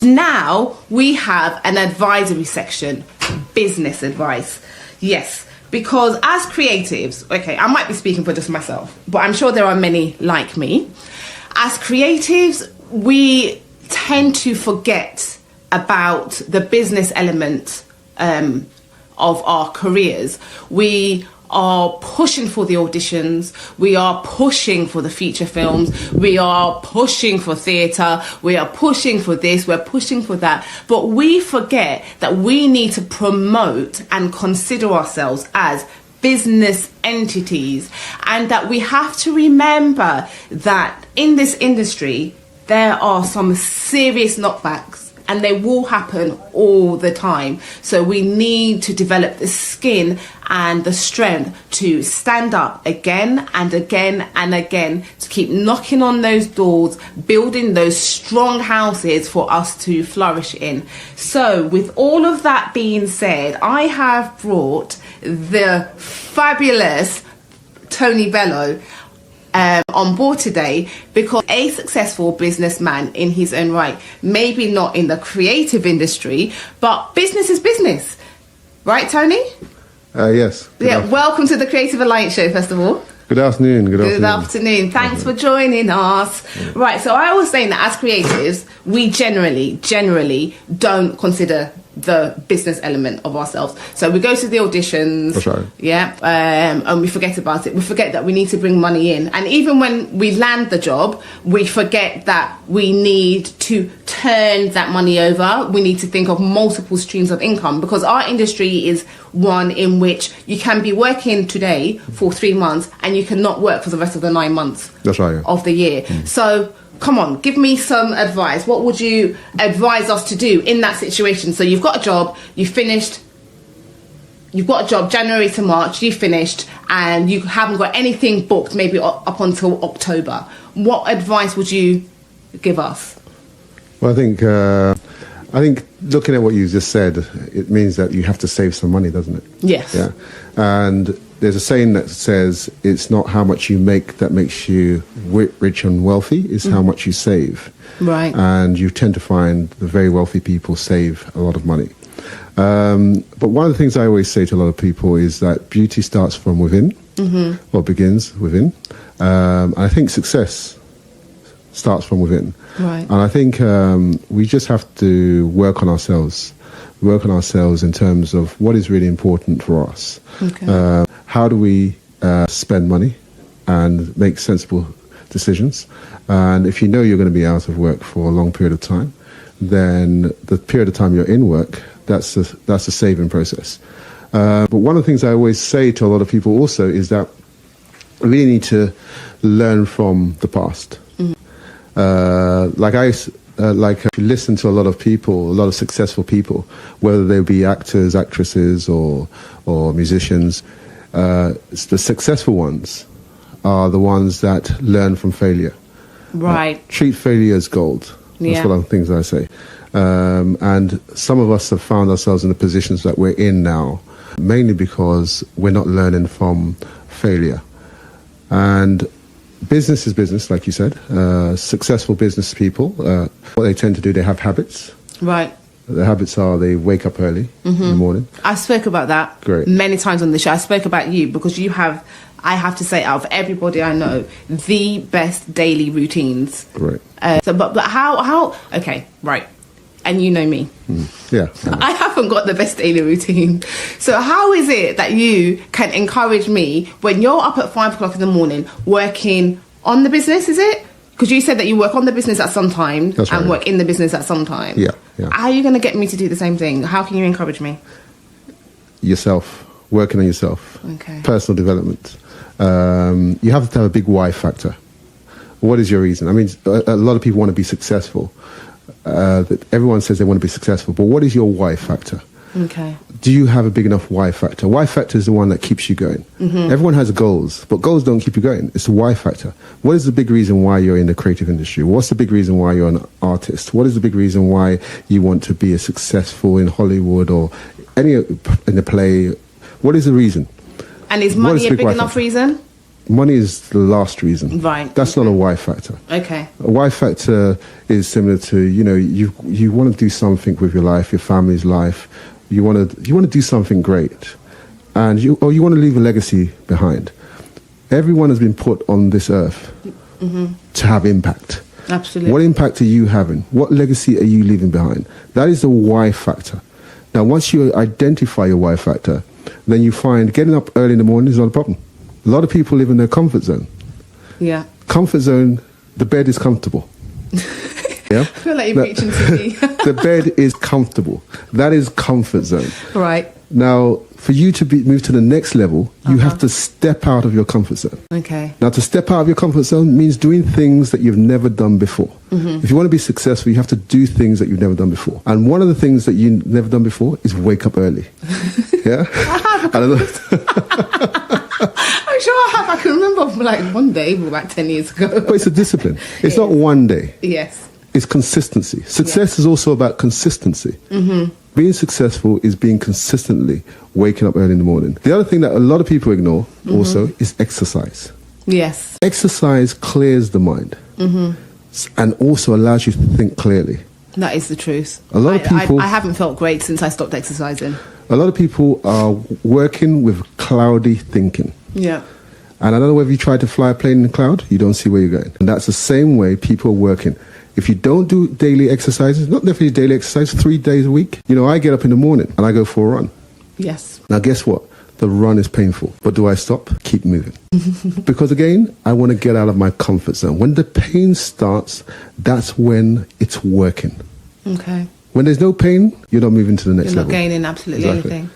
Now we have an advisory section, business advice. Yes, because as creatives, okay, I might be speaking for just myself, but I'm sure there are many like me. As creatives, we tend to forget about the business element of our careers. We are pushing for the auditions, we are pushing for the feature films, we are pushing for theatre, we are pushing for this, we're pushing for that, but we forget that we need to promote and consider ourselves as business entities, and that we have to remember that in this industry there are some serious knockbacks, and they will happen all the time. So we need to develop the skin and the strength to stand up again and again and again, to keep knocking on those doors, building those strong houses for us to flourish in. So with all of that being said, I have brought the fabulous Tony Bello on board today, because a successful businessman in his own right, maybe not in the creative industry, but business is business, right, Tony? Yes. Welcome to the Creative Alliance Show, first of all. Good afternoon. Good afternoon. Thanks for joining us. Right, so I was saying that as creatives, we generally don't consider the business element of ourselves. So we go to the auditions, that's right. And we forget about it. We forget that we need to bring money in. And even when we land the job, we forget that we need to turn that money over. We need to think of multiple streams of income, because our industry is one in which you can be working today for 3 months and you cannot work for the rest of the 9 months that's right, yeah. of the year. So come on, give me some advice. What would you advise us to do in that situation? So you've got a job, you've got a job January to March, you finished, and you haven't got anything booked maybe up until October. What advice would you give us? Well, I think looking at what you just said, it means that you have to save some money, doesn't it? Yes. Yeah. And there's a saying that says it's not how much you make that makes you rich and wealthy, it's how much you save. Right. And you tend to find the very wealthy people save a lot of money. But one of the things I always say to a lot of people is that beauty starts from within, or begins within. And I think success starts from within. Right. And I think we just have to work on ourselves in terms of what is really important for us. Okay. How do we spend money and make sensible decisions? And if you know you're going to be out of work for a long period of time, then the period of time you're in work, that's a saving process. But one of the things I always say to a lot of people also is that we really need to learn from the past. If you listen to a lot of people, a lot of successful people, whether they be actors, actresses, or musicians, the successful ones are the ones that learn from failure. Right. Treat failure as gold. That's one of the things I say. And some of us have found ourselves in the positions that we're in now, mainly because we're not learning from failure. And business is business, like you said. Successful business people, what they tend to do, they have habits. Right. The habits are they wake up early in the morning. I spoke about that many times on the show. I spoke about you because you have, I have to say, out of everybody I know, the best daily routines. Right. But how? Okay, right. And you know me. Yeah. I haven't got the best daily routine. So how is it that you can encourage me when you're up at 5 o'clock in the morning working on the business, is it? Because you said that you work on the business at some time and work in the business at some time. Yeah. How are you going to get me to do the same thing? How can you encourage me? Yourself. Working on yourself. Okay. Personal development. You have to have a big why factor. What is your reason? I mean, a lot of people want to be successful. Everyone says they want to be successful, but what is your why factor? Okay. Do you have a big enough why factor? Why factor is the one that keeps you going. Everyone has goals, but goals don't keep you going. It's the why factor. What is the big reason why you're in the creative industry? What's the big reason why you're an artist? What is the big reason why you want to be successful in Hollywood or in the play? What is the reason? And is money a big enough reason? money is the last reason. Right. That's not a why factor. Okay. A why factor is similar to, you want to do something with your life, your family's life. You want to do something great, and you want to leave a legacy behind. Everyone has been put on this earth to have impact. Absolutely. What impact are you having? What legacy are you leaving behind? That is the why factor. Now, once you identify your why factor, then you find getting up early in the morning is not a problem. A lot of people live in their comfort zone. Yeah. Comfort zone, the bed is comfortable. Yeah? I feel like you're preaching to me. The bed is comfortable. That is comfort zone. Right. Now, for you to move to the next level, you have to step out of your comfort zone. Okay. Now, to step out of your comfort zone means doing things that you've never done before. If you want to be successful, you have to do things that you've never done before. And one of the things that you've never done before is wake up early. Yeah? I don't know. I'm sure I have. I can remember like one day, like 10 years ago. But it's a discipline. It's not one day. Yes. It's consistency. Success is also about consistency. Being successful is being consistently waking up early in the morning. The other thing that a lot of people ignore also is exercise. Yes. Exercise clears the mind and also allows you to think clearly. That is the truth. A lot of people... I haven't felt great since I stopped exercising. A lot of people are working with cloudy thinking. Yeah. And I don't know whether you try to fly a plane in the cloud, you don't see where you're going. And that's the same way people are working. If you don't do daily exercises, not definitely daily exercise, 3 days a week. I get up in the morning and I go for a run. Yes. Now, guess what? The run is painful. But do I stop? Keep moving. Because again, I want to get out of my comfort zone. When the pain starts, that's when it's working. Okay. When there's no pain, you're not moving to the next level. You're not gaining absolutely anything.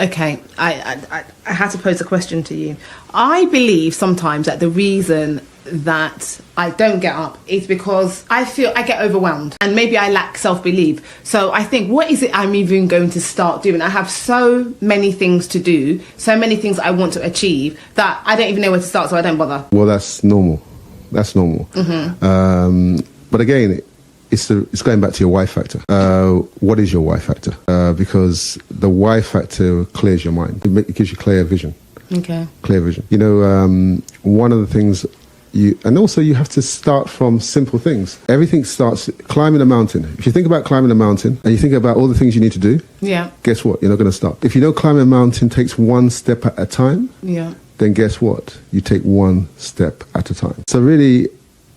Okay, I had to pose a question to you. I believe sometimes that the reason that I don't get up is because I feel I get overwhelmed and maybe I lack self-belief. So I think, what is it I'm even going to start doing? I have so many things to do, so many things I want to achieve that I don't even know where to start, so I don't bother. Well, that's normal. That's normal. But again, it's going back to your why factor. What is your why factor? Because the why factor clears your mind. It gives you clear vision. Okay. Clear vision. One of the things you have to start from simple things. Everything starts climbing a mountain. If you think about climbing a mountain and you think about all the things you need to do, guess what? You're not going to stop. If you know climbing a mountain takes one step at a time, then guess what? You take one step at a time. So really,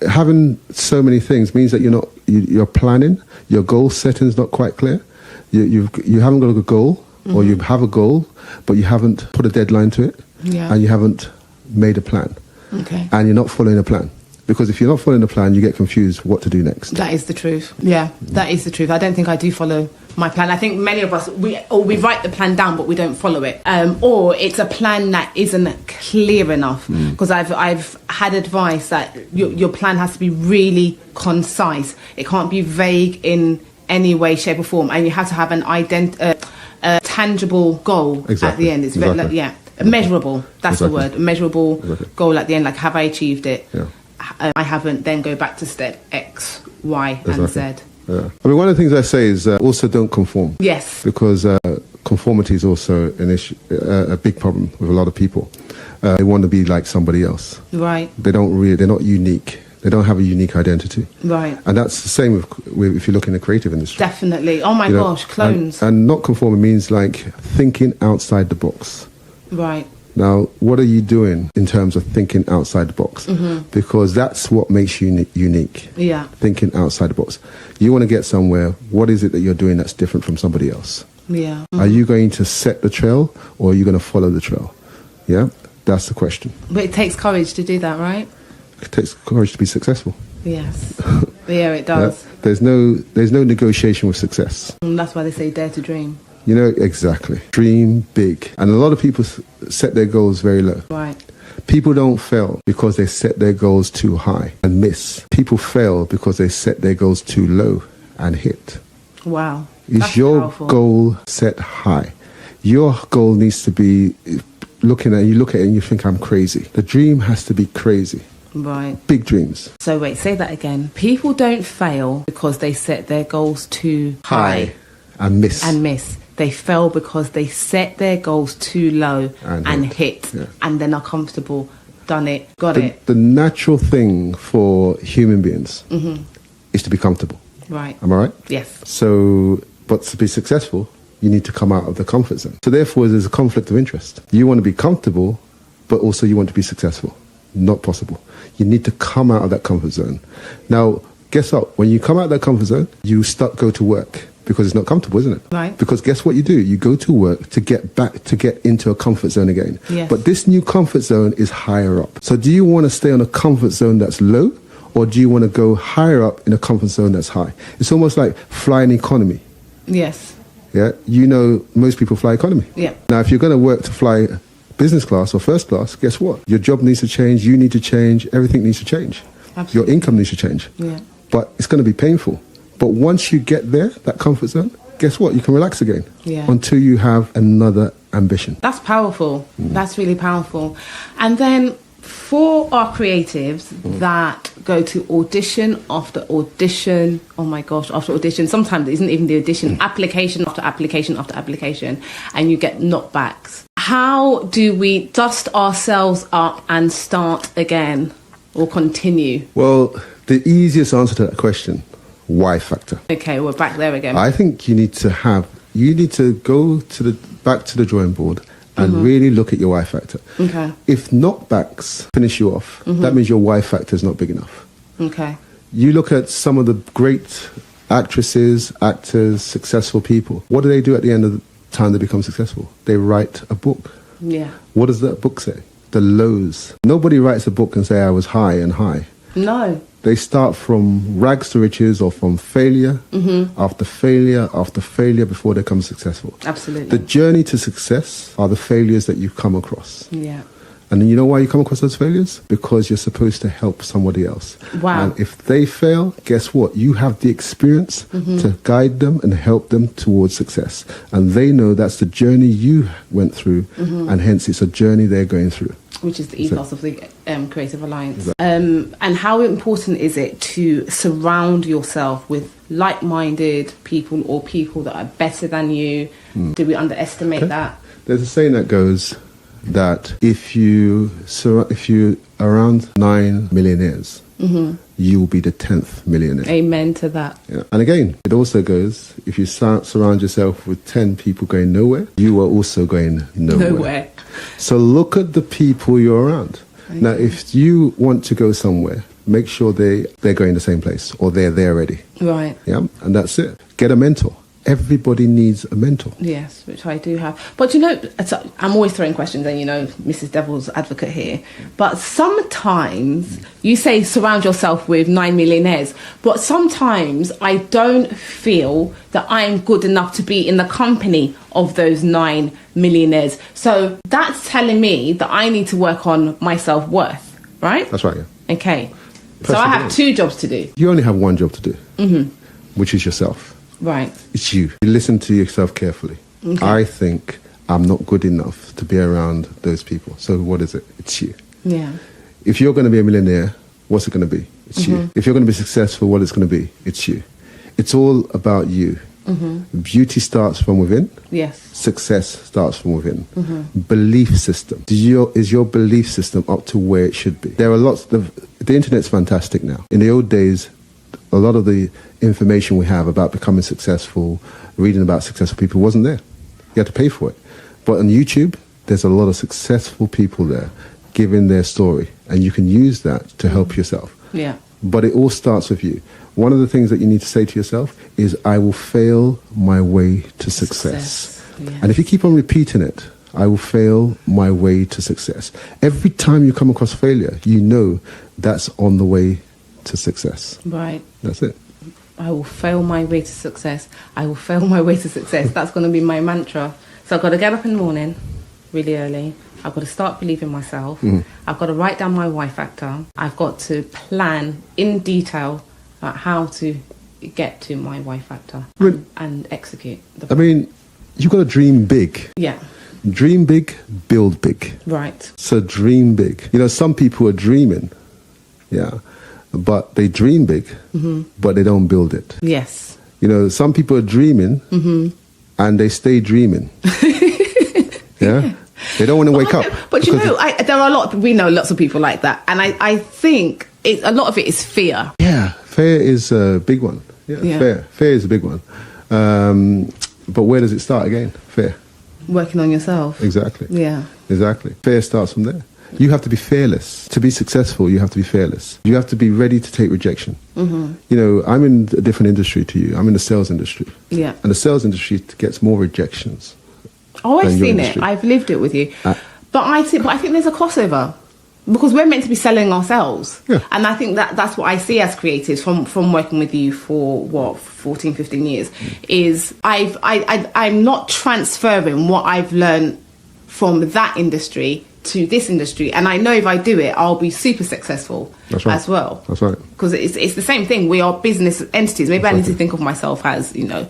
having so many things means that you're planning. Your goal setting is not quite clear. You haven't got a goal, or you have a goal, but you haven't put a deadline to it, and you haven't made a plan. Okay. And you're not following a plan. Because if you're not following a plan, you get confused what to do next. That is the truth. Yeah, that is the truth. I don't think I do follow my plan. I think many of us, we write the plan down, but we don't follow it. Or it's a plan that isn't clear enough. Because I've had advice that your plan has to be really concise. It can't be vague in any way, shape or form. And you have to have a tangible goal at the end. It's very, measurable. That's the word. A measurable goal at the end. Like, have I achieved it? Yeah. I haven't. Then go back to step X, Y, and Z. Yeah. I mean, one of the things I say is also don't conform. Yes. Because conformity is also an issue, a big problem with a lot of people. They want to be like somebody else. Right. They're not unique. They don't have a unique identity. Right. And that's the same with if you look in the creative industry. Definitely. Oh my gosh, clones. And not conforming means like thinking outside the box. Right. Now, what are you doing in terms of thinking outside the box? Because that's what makes you unique. Yeah. Thinking outside the box. You want to get somewhere. What is it that you're doing that's different from somebody else? Yeah. Are you going to set the trail, or are you going to follow the trail? Yeah, that's the question. But it takes courage to do that, right? It takes courage to be successful. Yes. Yeah, it does. Yeah? There's no negotiation with success. And that's why they say dare to dream. Exactly. Dream big. And a lot of people set their goals very low. Right. People don't fail because they set their goals too high and miss. People fail because they set their goals too low and hit. Wow. Is your powerful. Goal set high? Your goal needs to be you look at it and you think, I'm crazy. The dream has to be crazy. Right. Big dreams. So wait, say that again. People don't fail because they set their goals too high. And miss. They fail because they set their goals too low and hit, Yeah. and then are comfortable done it, got it. The natural thing for human beings is to be comfortable. Right. Am I right? Yes. So, but to be successful, you need to come out of the comfort zone. So therefore, there's a conflict of interest. You want to be comfortable, but also you want to be successful. Not possible. You need to come out of that comfort zone. Now, guess what? When you come out of that comfort zone, you go to work because it's not comfortable, isn't it? Right. Because guess what you do? You go to work to get into a comfort zone again. Yes. But this new comfort zone is higher up. So do you want to stay on a comfort zone that's low, or do you want to go higher up in a comfort zone that's high? It's almost like flying economy. Yes. Yeah. You know, most people fly economy. Yeah. Now, if you're going to work to fly business class or first class, guess what? Your job needs to change. You need to change. Everything needs to change. Absolutely. Your income needs to change. Yeah. But it's going to be painful. But once you get there, that comfort zone, guess what? You can relax again. Yeah. Until you have another ambition. That's powerful. That's really powerful. And then for our creatives that go to audition after audition, oh my gosh, after audition, sometimes it isn't even the audition, application after application after application, and you get knockbacks. How do we dust ourselves up and start again or continue? Well, the easiest answer to that question, why factor. Okay, we're back there again. I think you need to go back to the drawing board and really look at your why factor. Okay. If knockbacks finish you off, that means your why factor is not big enough. Okay. You look at some of the great actresses, actors, successful people. What do they do at the end of the time they become successful? They write a book. Yeah. What does that book say? The lows. Nobody writes a book and say I was high and high. No. They start from rags to riches or from failure after failure before they become successful. Absolutely. The journey to success are the failures that you come across. Yeah. And then you know why you come across those failures? Because you're supposed to help somebody else. Wow. And if they fail, guess what? You have the experience to guide them and help them towards success. And they know that's the journey you went through, and hence it's a journey they're going through. Which is the ethos of the Creative Alliance. Exactly. And how important is it to surround yourself with like-minded people or people that are better than you? Do we underestimate that? There's a saying that goes that if you around 9 millionaires, you will be the 10th millionaire. Amen to that. Yeah. And again, it also goes, if you surround yourself with 10 people going nowhere, you are also going nowhere. So look at the people you're around. Okay. Now, if you want to go somewhere, make sure they're going the same place or they're there already. Right. Yeah, and that's it. Get a mentor. Everybody needs a mentor. Yes, which I do have. But you know, I'm always throwing questions and, you know, Mrs. Devil's advocate here. But sometimes you say surround yourself with 9 millionaires. But sometimes I don't feel that I'm good enough to be in the company of those 9 millionaires. So that's telling me that I need to work on my self-worth, right? That's right, yeah. Okay. So I have 2 jobs to do. You only have one job to do, which is yourself. Right. It's you. You listen to yourself carefully. Okay. I think I'm not good enough to be around those people. So what is it? It's you. Yeah. If you're going to be a millionaire, what's it going to be? It's you. If you're going to be successful, what it's going to be? It's you. It's all about you. Beauty starts from within. Yes. Success starts from within. Belief system. Is your belief system up to where it should be? There are lots of... The internet's fantastic now. In the old days, a lot of the information we have about becoming successful, reading about successful people wasn't there. You had to pay for it. But on YouTube, there's a lot of successful people there giving their story, and you can use that to help yourself. Yeah. But it all starts with you. One of the things that you need to say to yourself is, I will fail my way to success. Yes. And if you keep on repeating it, I will fail my way to success. Every time you come across failure, you know that's on the way to success. Right. That's it. I will fail my way to success. I will fail my way to success. That's going to be my mantra. So I've got to get up in the morning really early. I've got to start believing myself. I've got to write down my why factor. I've got to plan in detail how to get to my why factor and execute. You've got to dream big. Yeah. Dream big, build big. Right. So dream big. You know, some people are dreaming. Yeah. But they dream big, but they don't build it. Yes. You know, some people are dreaming and they stay dreaming. Yeah? They don't want to wake up. But you know, there are we know lots of people like that. And I think a lot of it is fear. Yeah, fear is a big one. Yeah. Fear is a big one. But where does it start again? Fear. Working on yourself. Exactly. Yeah. Exactly. Fear starts from there. You have to be fearless. To be successful, you have to be fearless. You have to be ready to take rejection. Mm-hmm. You know, I'm in a different industry to you. I'm in the sales industry. Yeah. And the sales industry gets more rejections. Oh, I've seen it. I've lived it with you. But I think there's a crossover. Because we're meant to be selling ourselves. Yeah. And I think that's what I see as creatives from working with you for, 14, 15 years, is I'm not transferring what I've learned from that industry to this industry. And I know if I do it, I'll be super successful as well. That's right. Because it's the same thing. We are business entities. Maybe I need to think of myself as, you know,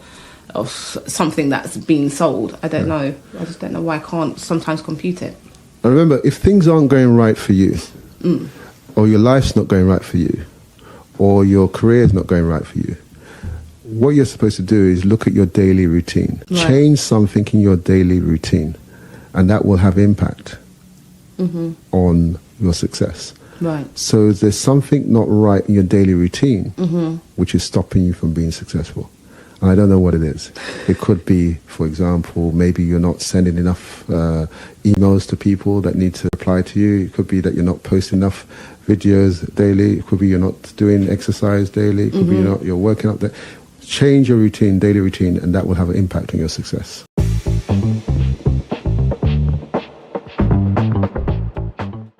of something that's being sold. I don't know. I just don't know why I can't sometimes compute it. And remember, if things aren't going right for you, or your life's not going right for you, or your career's not going right for you, what you're supposed to do is look at your daily routine. Right. Change something in your daily routine, and that will have impact on your success. Right. So there's something not right in your daily routine, which is stopping you from being successful. And I don't know what it is. It could be, for example, maybe you're not sending enough emails to people that need to reply to you. It could be that you're not posting enough videos daily. It could be you're not doing exercise daily. It could be you're working up there. Change your routine, daily routine, and that will have an impact on your success.